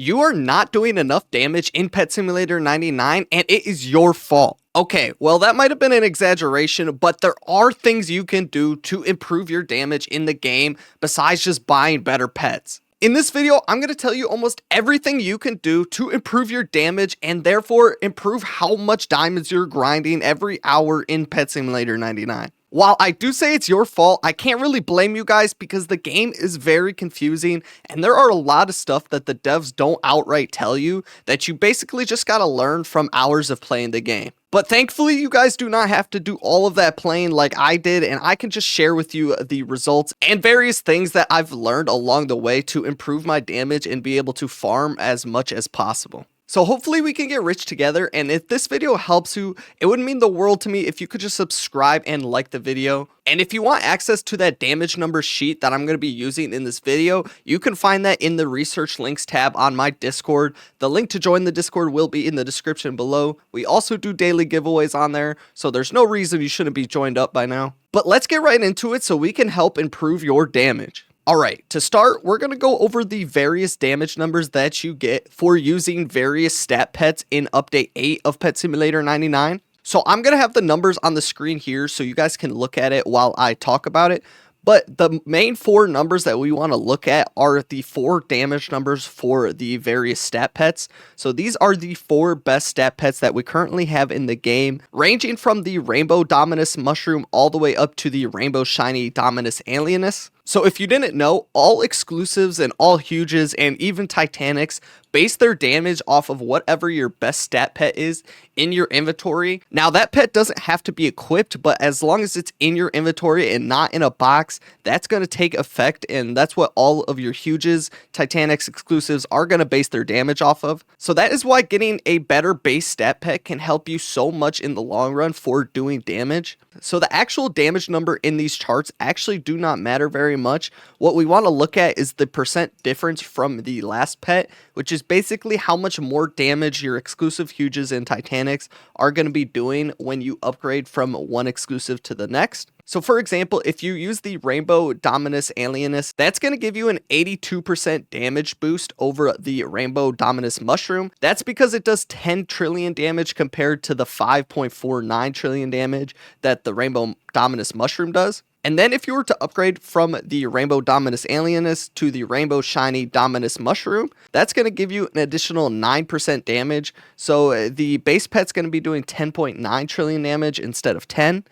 You are not doing enough damage in Pet Simulator 99, and it is your fault. Okay, well, that might have been an exaggeration, but there are things you can do to improve your damage in the game besides just buying better pets. In this video, I'm going to tell you almost everything you can do to improve your damage and therefore improve how much diamonds you're grinding every hour in Pet Simulator 99. While I do say it's your fault, I can't really blame you guys because the game is very confusing and there are a lot of stuff that the devs don't outright tell you that you basically just gotta learn from hours of playing the game. But thankfully, you guys do not have to do all of that playing like I did, and I can just share with you the results and various things that I've learned along the way to improve my damage and be able to farm as much as possible. So hopefully we can get rich together, and if this video helps you, it would mean the world to me if you could just subscribe and like the video. And if you want access to that damage number sheet that I'm going to be using in this video, you can find that in the research links tab on my Discord. The link to join the Discord will be in the description below. We also do daily giveaways on there, so there's no reason you shouldn't be joined up by now. But let's get right into it so we can help improve your damage. Alright, to start, we're going to go over the various damage numbers that you get for using various stat pets in Update 8 of Pet Simulator 99. So I'm going to have the numbers on the screen here so you guys can look at it while I talk about it. But the main four numbers that we want to look at are the four damage numbers for the various stat pets. So these are the four best stat pets that we currently have in the game, ranging from the Rainbow Dominus Mushroom all the way up to the Rainbow Shiny Dominus Alienus. So if you didn't know, all exclusives and all huges and even Titanics base their damage off of whatever your best stat pet is in your inventory. Now that pet doesn't have to be equipped, but as long as it's in your inventory and not in a box, that's going to take effect, and that's what all of your huges, Titanics exclusives are going to base their damage off of. So that is why getting a better base stat pet can help you so much in the long run for doing damage. So the actual damage number in these charts actually do not matter very much. What we want to look at is the percent difference from the last pet, which is basically how much more damage your exclusive huges and Titanics are going to be doing when you upgrade from one exclusive to the next. So for example, if you use the Rainbow Dominus Alienus, that's going to give you an 82% damage boost over the Rainbow Dominus Mushroom. That's because it does 10 trillion damage compared to the 5.49 trillion damage that the Rainbow Dominus Mushroom does. And then if you were to upgrade from the Rainbow Dominus Alienus to the Rainbow Shiny Dominus Mushroom, that's going to give you an additional 9% damage. So the base pet's going to be doing 10.9 trillion damage instead of 10.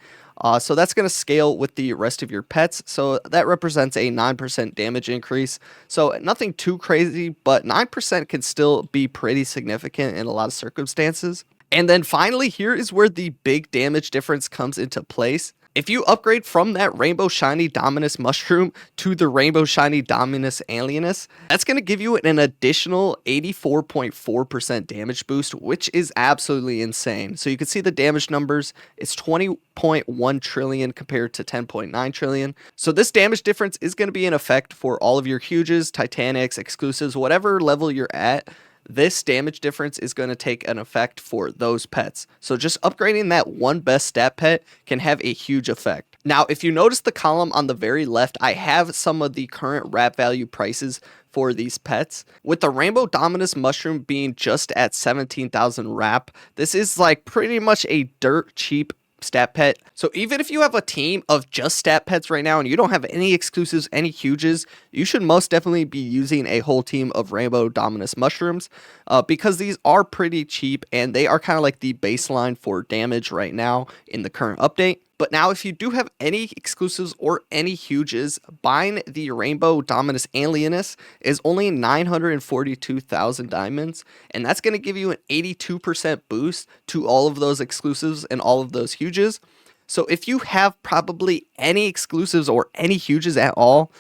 So that's going to scale with the rest of your pets. So that represents a 9% damage increase. So nothing too crazy, but 9% can still be pretty significant in a lot of circumstances. And then finally, here is where the big damage difference comes into place. If you upgrade from that Rainbow Shiny Dominus Mushroom to the Rainbow Shiny Dominus Alienus, that's going to give you an additional 84.4% damage boost, which is absolutely insane. So you can see the damage numbers. It's 20.1 trillion compared to 10.9 trillion. So this damage difference is going to be in effect for all of your huges, Titanics, exclusives, whatever level you're at. This damage difference is going to take an effect for those pets. So just upgrading that one best stat pet can have a huge effect. Now, if you notice the column on the very left, I have some of the current wrap value prices for these pets. With the Rainbow Dominus Mushroom being just at 17,000 wrap, this is like pretty much a dirt cheap stat pet. So even if you have a team of just stat pets right now and you don't have any exclusives, any huges, you should most definitely be using a whole team of Rainbow Dominus Mushrooms because these are pretty cheap and they are kind of like the baseline for damage right now in the current update. But now if you do have any exclusives or any huges, buying the Rainbow Dominus Alienus is only 942,000 diamonds, and that's going to give you an 82% boost to all of those exclusives and all of those huges. So if you have probably any exclusives or any huges at all,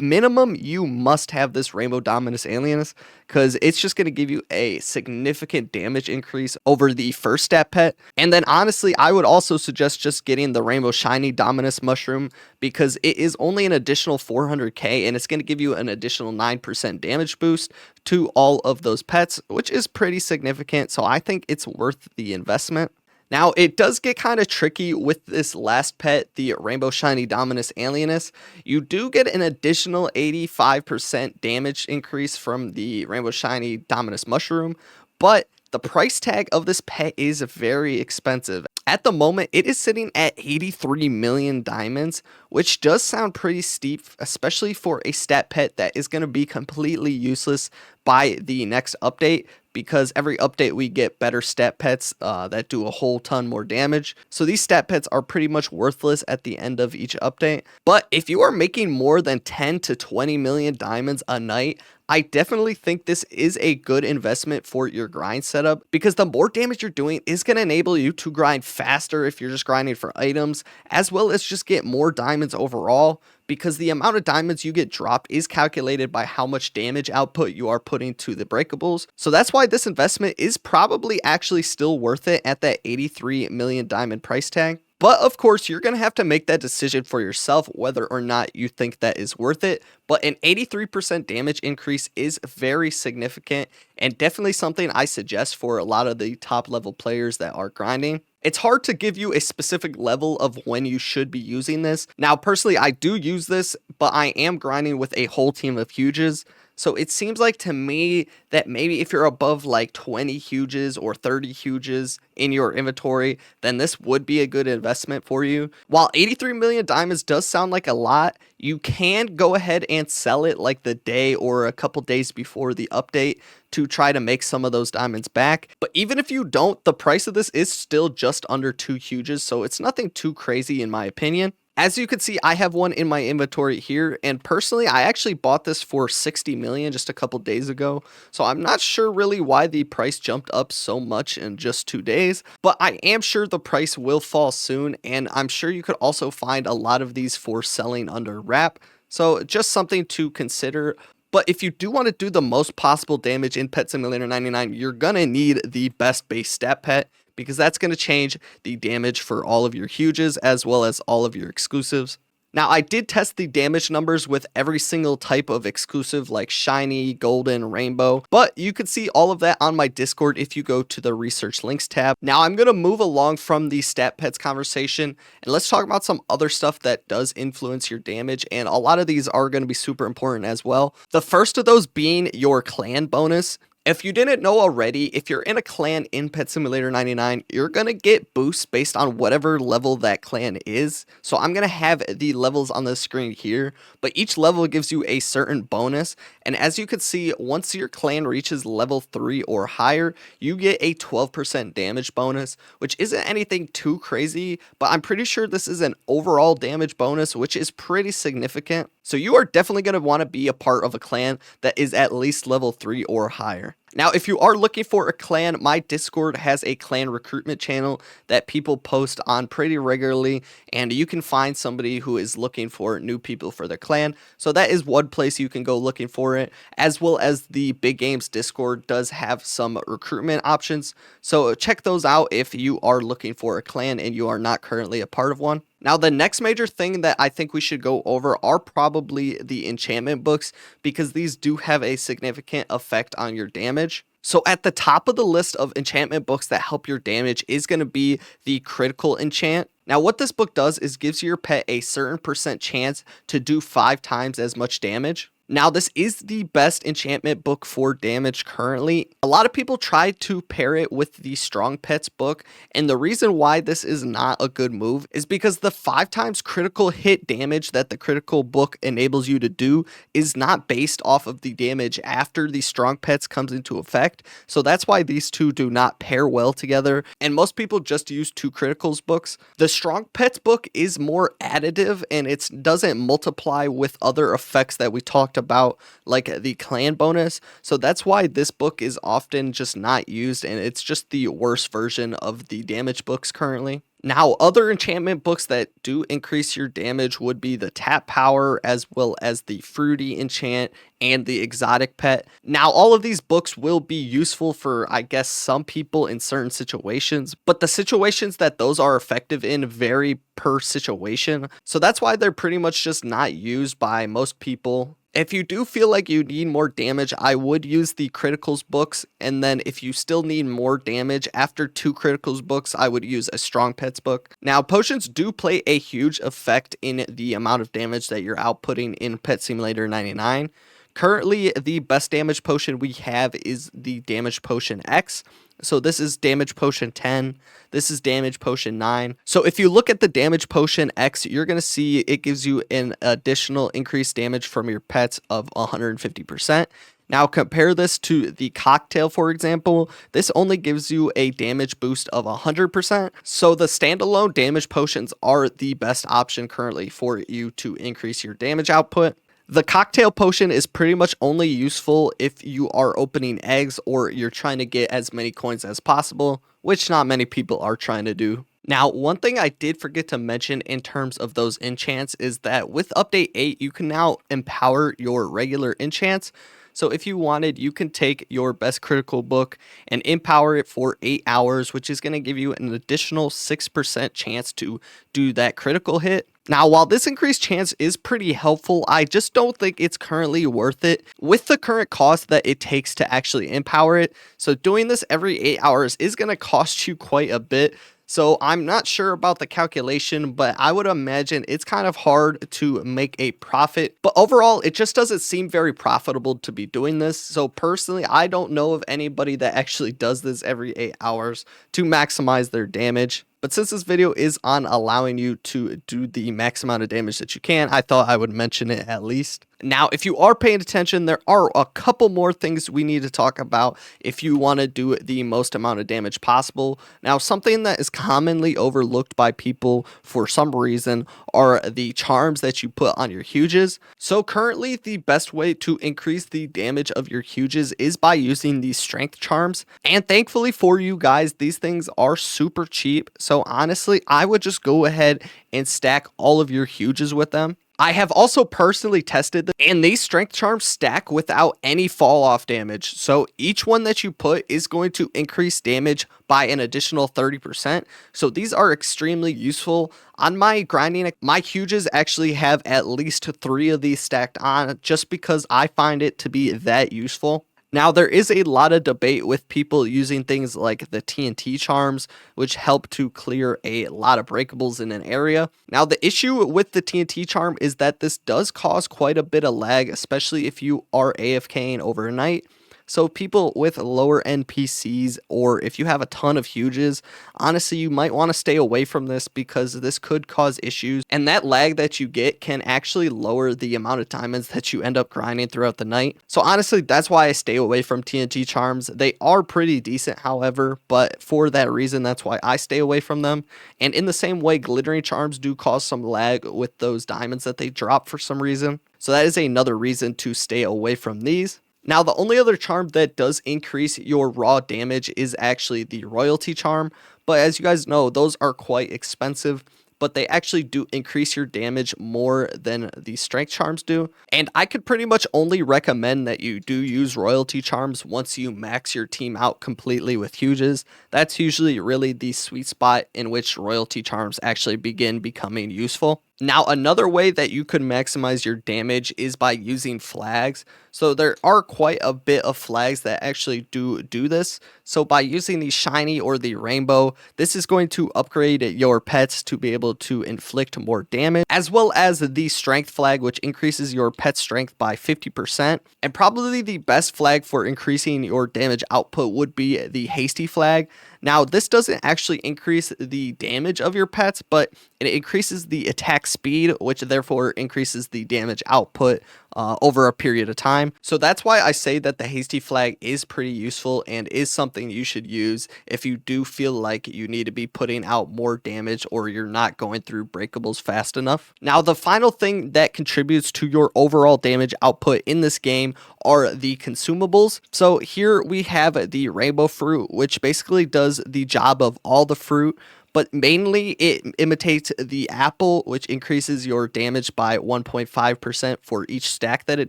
minimum you must have this Rainbow Dominus Alienus because it's just going to give you a significant damage increase over the first stat pet. And then honestly, I would also suggest just getting the Rainbow Shiny Dominus Mushroom because it is only an additional 400k and it's going to give you an additional 9% damage boost to all of those pets, which is pretty significant. So I think it's worth the investment. Now, it does get kind of tricky with this last pet, the Rainbow Shiny Dominus Alienus. You do get an additional 85% damage increase from the Rainbow Shiny Dominus Mushroom, but the price tag of this pet is very expensive. At the moment, it is sitting at 83 million diamonds, which does sound pretty steep, especially for a stat pet that is going to be completely useless by the next update, because every update we get better stat pets that do a whole ton more damage. So these stat pets are pretty much worthless at the end of each update. But if you are making more than 10 to 20 million diamonds a night, I definitely think this is a good investment for your grind setup, because the more damage you're doing is going to enable you to grind faster if you're just grinding for items, as well as just get more diamonds overall, because the amount of diamonds you get dropped is calculated by how much damage output you are putting to the breakables. So that's why this investment is probably actually still worth it at that 83 million diamond price tag. But of course, you're going to have to make that decision for yourself whether or not you think that is worth it. But an 83% damage increase is very significant, and definitely something I suggest for a lot of the top level players that are grinding. It's hard to give you a specific level of when you should be using this. Now, personally, I do use this, but I am grinding with a whole team of huges. So it seems like to me that maybe if you're above like 20 huges or 30 huges in your inventory, then this would be a good investment for you. While 83 million diamonds does sound like a lot, you can go ahead and sell it like the day or a couple days before the update to try to make some of those diamonds back. But even if you don't, the price of this is still just under 2 huges, so it's nothing too crazy in my opinion. As you can see, I have one in my inventory here, and personally, I actually bought this for 60 million just a couple days ago, so I'm not sure really why the price jumped up so much in just 2 days, but I am sure the price will fall soon, and I'm sure you could also find a lot of these for selling under wrap, so just something to consider. But if you do want to do the most possible damage in Pet Simulator 99, you're going to need the best base stat pet, because that's going to change the damage for all of your huges as well as all of your exclusives. Now, I did test the damage numbers with every single type of exclusive like shiny, golden, rainbow, but you can see all of that on my Discord if you go to the research links tab. Now, I'm going to move along from the stat pets conversation, and let's talk about some other stuff that does influence your damage, and a lot of these are going to be super important as well. The first of those being your clan bonus. If you didn't know already, if you're in a clan in Pet Simulator 99, you're going to get boosts based on whatever level that clan is. So I'm going to have the levels on the screen here, but each level gives you a certain bonus. And as you can see, once your clan reaches level 3 or higher, you get a 12% damage bonus, which isn't anything too crazy, but I'm pretty sure this is an overall damage bonus, which is pretty significant. So you are definitely going to want to be a part of a clan that is at least level 3 or higher. Now, if you are looking for a clan, my Discord has a clan recruitment channel that people post on pretty regularly, and you can find somebody who is looking for new people for their clan. So that is one place you can go looking for it, as well as the Big Games Discord does have some recruitment options. So check those out if you are looking for a clan and you are not currently a part of one. Now, the next major thing that I think we should go over are probably the enchantment books, because these do have a significant effect on your damage. So at the top of the list of enchantment books that help your damage is going to be the critical enchant. Now, what this book does is gives your pet a certain percent chance to do 5 times as much damage. Now, this is the best enchantment book for damage currently. A lot of people try to pair it with the Strong Pets book, and the reason why this is not a good move is because the 5 times critical hit damage that the critical book enables you to do is not based off of the damage after the Strong Pets comes into effect. So that's why these two do not pair well together, and most people just use 2 criticals books. The Strong Pets book is more additive, and it doesn't multiply with other effects that we talked about, like the clan bonus. So that's why this book is often just not used, and it's just the worst version of the damage books currently. Now, other enchantment books that do increase your damage would be the Tap Power, as well as the Fruity Enchant and the Exotic Pet. Now, all of these books will be useful for, I guess, some people in certain situations, but the situations that those are effective in vary per situation. So that's why they're pretty much just not used by most people. If you do feel like you need more damage, I would use the criticals books, and then if you still need more damage after 2 criticals books, I would use a strong pets book. Now, potions do play a huge effect in the amount of damage that you're outputting in Pet Simulator 99. Currently, the best damage potion we have is the damage potion X. So this is damage potion 10. This is damage potion 9. So if you look at the damage potion X, you're going to see it gives you an additional increased damage from your pets of 150%. Now compare this to the cocktail, for example. This only gives you a damage boost of 100%. So the standalone damage potions are the best option currently for you to increase your damage output. The cocktail potion is pretty much only useful if you are opening eggs or you're trying to get as many coins as possible, which not many people are trying to do. Now, one thing I did forget to mention in terms of those enchants is that with update 8, you can now empower your regular enchants. So if you wanted, you can take your best critical book and empower it for 8 hours, which is going to give you an additional 6% chance to do that critical hit. Now, while this increased chance is pretty helpful, I just don't think it's currently worth it with the current cost that it takes to actually empower it. So doing this every 8 hours is going to cost you quite a bit. So I'm not sure about the calculation, but I would imagine it's kind of hard to make a profit. But overall, it just doesn't seem very profitable to be doing this. So personally, I don't know of anybody that actually does this every 8 hours to maximize their damage. But since this video is on allowing you to do the max amount of damage that you can, I thought I would mention it at least. Now, if you are paying attention, there are a couple more things we need to talk about if you want to do the most amount of damage possible. Now, something that is commonly overlooked by people for some reason are the charms that you put on your huges. So currently, the best way to increase the damage of your huges is by using these strength charms. And thankfully for you guys, these things are super cheap. So honestly, I would just go ahead and stack all of your huges with them. I have also personally tested them, and these strength charms stack without any fall off damage. So each one that you put is going to increase damage by an additional 30%. So these are extremely useful. On my grinding, my huges actually have at least 3 of these stacked on just because I find it to be that useful. Now, there is a lot of debate with people using things like the TNT charms, which help to clear a lot of breakables in an area. Now, the issue with the TNT charm is that this does cause quite a bit of lag, especially if you are AFKing overnight. So people with lower end PCs, or if you have a ton of huges, honestly, you might want to stay away from this because this could cause issues. And that lag that you get can actually lower the amount of diamonds that you end up grinding throughout the night. So honestly, that's why I stay away from TNT charms. They are pretty decent, however, but for that reason, that's why I stay away from them. And in the same way, glittering charms do cause some lag with those diamonds that they drop for some reason. So that is another reason to stay away from these. Now, the only other charm that does increase your raw damage is actually the royalty charm, but as you guys know, those are quite expensive, but they actually do increase your damage more than the strength charms do. And I could pretty much only recommend that you do use royalty charms once you max your team out completely with huges. That's usually really the sweet spot in which royalty charms actually begin becoming useful. Now, another way that you could maximize your damage is by using flags. So there are quite a bit of flags that actually do this. So by using the shiny or the rainbow, this is going to upgrade your pets to be able to inflict more damage, as well as the strength flag, which increases your pet strength by 50%. And probably the best flag for increasing your damage output would be the hasty flag. Now, this doesn't actually increase the damage of your pets, but it increases the attack speed, which therefore increases the damage output over a period of time. So that's why I say that the hasty flag is pretty useful and is something you should use if you do feel like you need to be putting out more damage or you're not going through breakables fast enough. Now, the final thing that contributes to your overall damage output in this game are the consumables. So here we have the rainbow fruit, which basically does the job of all the fruit, but mainly it imitates the apple, which increases your damage by 1.5% for each stack that it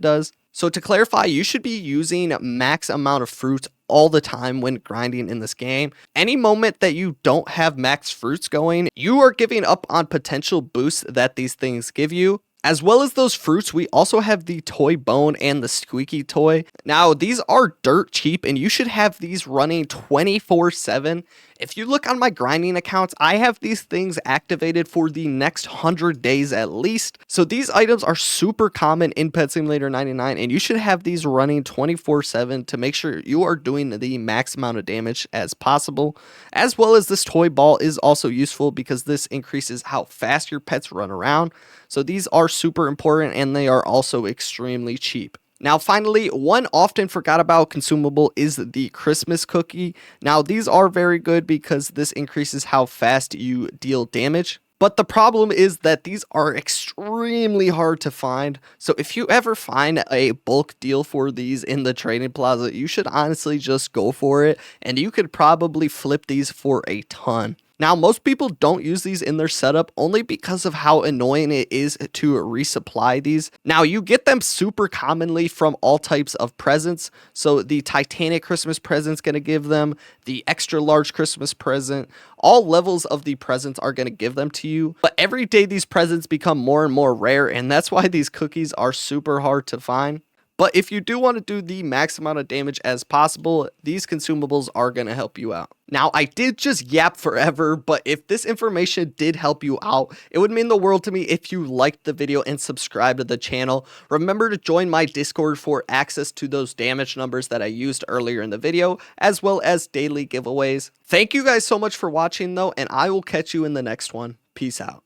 does. So to clarify, you should be using max amount of fruits all the time when grinding in this game. Any moment that you don't have max fruits going, you are giving up on potential boosts that these things give you. As well as those fruits, we also have the toy bone and the squeaky toy. Now, these are dirt cheap and you should have these running 24/7. If you look on my grinding accounts, I have these things activated for the next 100 days at least. So these items are super common in Pet Simulator 99 and you should have these running 24/7 to make sure you are doing the max amount of damage as possible. As well as this toy ball is also useful because this increases how fast your pets run around. So these are super important and they are also extremely cheap. Now, finally, one often forgot about consumable is the Christmas cookie. Now, these are very good because this increases how fast you deal damage. But the problem is that these are extremely hard to find. So if you ever find a bulk deal for these in the trading plaza, you should honestly just go for it. And you could probably flip these for a ton. Now, most people don't use these in their setup only because of how annoying it is to resupply these. Now, you get them super commonly from all types of presents. So the Titanic Christmas present's going to give them, the extra large Christmas present, all levels of the presents are going to give them to you. But every day these presents become more and more rare, and that's why these cookies are super hard to find. But if you do want to do the max amount of damage as possible, these consumables are going to help you out. Now, I did just yap forever, but if this information did help you out, it would mean the world to me if you liked the video and subscribed to the channel. Remember to join my Discord for access to those damage numbers that I used earlier in the video, as well as daily giveaways. Thank you guys so much for watching though, and I will catch you in the next one. Peace out.